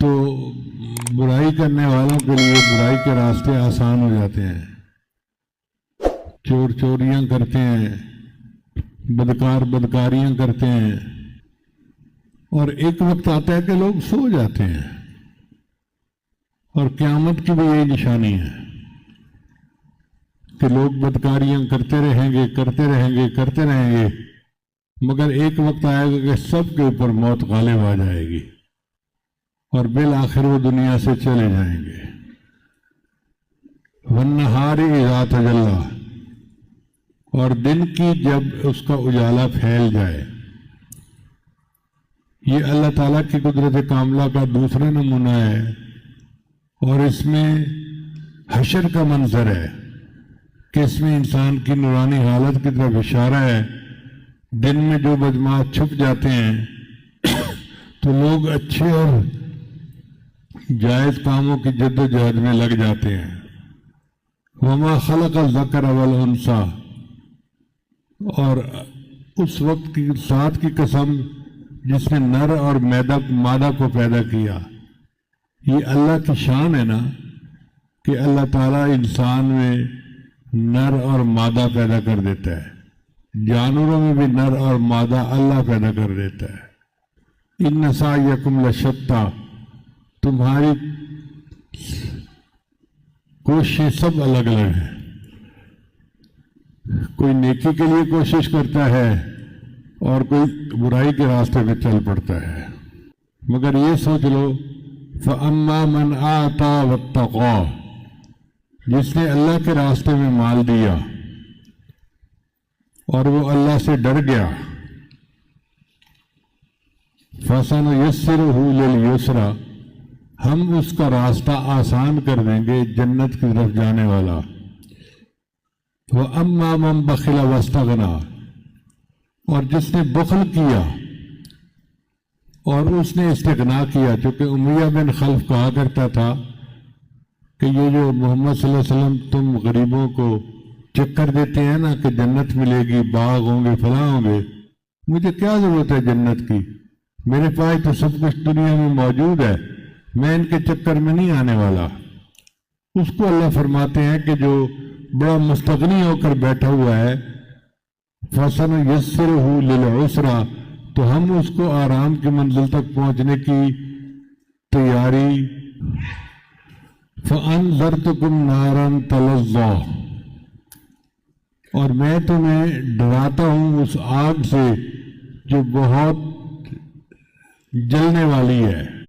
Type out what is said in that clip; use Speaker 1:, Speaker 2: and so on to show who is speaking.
Speaker 1: تو برائی کرنے والوں کے لیے برائی کے راستے آسان ہو جاتے ہیں. چور چوریاں کرتے ہیں، بدکار بدکاریاں کرتے ہیں، اور ایک وقت آتا ہے کہ لوگ سو جاتے ہیں. اور قیامت کی بھی یہی نشانی ہے کہ لوگ بدکاریاں کرتے رہیں گے کرتے رہیں گے کرتے رہیں گے، مگر ایک وقت آئے گا کہ سب کے اوپر موت غالب آ جائے گی اور بالآخر وہ دنیا سے چلے جائیں گے. والنہار اذا تجلی، اور دن کی جب اس کا اجالا پھیل جائے. یہ اللہ تعالیٰ کی قدرت کاملہ کا دوسرا نمونہ ہے، اور اس میں حشر کا منظر ہے کہ اس میں انسان کی نورانی حالت کی طرف اشارہ ہے. دن میں جو بدمعاش چھپ جاتے ہیں تو لوگ اچھے اور جائز کاموں کی جد و جہد میں لگ جاتے ہیں. وما خلق الذکر والانثی، اور اس وقت کی ساتھ کی قسم جس نے نر اور مادہ کو پیدا کیا. یہ اللہ کی شان ہے نا کہ اللہ تعالیٰ انسان میں نر اور مادہ پیدا کر دیتا ہے. جانوروں میں بھی نر اور مادہ اللہ پیدا کر دیتا ہے. ان سعیکم لشتی، تمہاری کوششیں سب الگ الگ ہیں. کوئی نیکی کے لیے کوشش کرتا ہے اور کوئی برائی کے راستے پہ چل پڑتا ہے. مگر یہ سوچ لو، فَأَمَّا مَنْ آتَى وَاتَّقَىٰ، جس نے اللہ کے راستے میں مال دیا اور وہ اللہ سے ڈر گیا، فَسَنُيَسِّرُهُ لِلْيُسْرَىٰ، ہم اس کا راستہ آسان کر دیں گے جنت کی طرف جانے والا. وَأَمَّا مَنْ بَخِلَ وَاسْتَغْنَىٰ، اور جس نے بخل کیا اور اس نے استغنا کیا. چونکہ امیہ بن خلف کہا کرتا تھا کہ یہ جو محمد صلی اللہ علیہ وسلم تم غریبوں کو چکر دیتے ہیں نا کہ جنت ملے گی، باغ ہوں گے، فلاں ہوں گے، مجھے کیا ضرورت ہے جنت کی، میرے پاس تو سب کچھ دنیا میں موجود ہے، میں ان کے چکر میں نہیں آنے والا. اس کو اللہ فرماتے ہیں کہ جو بڑا مستغنی ہو کر بیٹھا ہوا ہے، فَسَنُيَسِّرُهُ لِلْعُسْرَىٰ، تو ہم اس کو آرام کی منزل تک پہنچنے کی تیاری. فَأَنذَرْتُكُمْ نَارًا تَلَظَّىٰ، اور میں تمہیں ڈراتا ہوں اس آگ سے جو بہت جلنے والی ہے.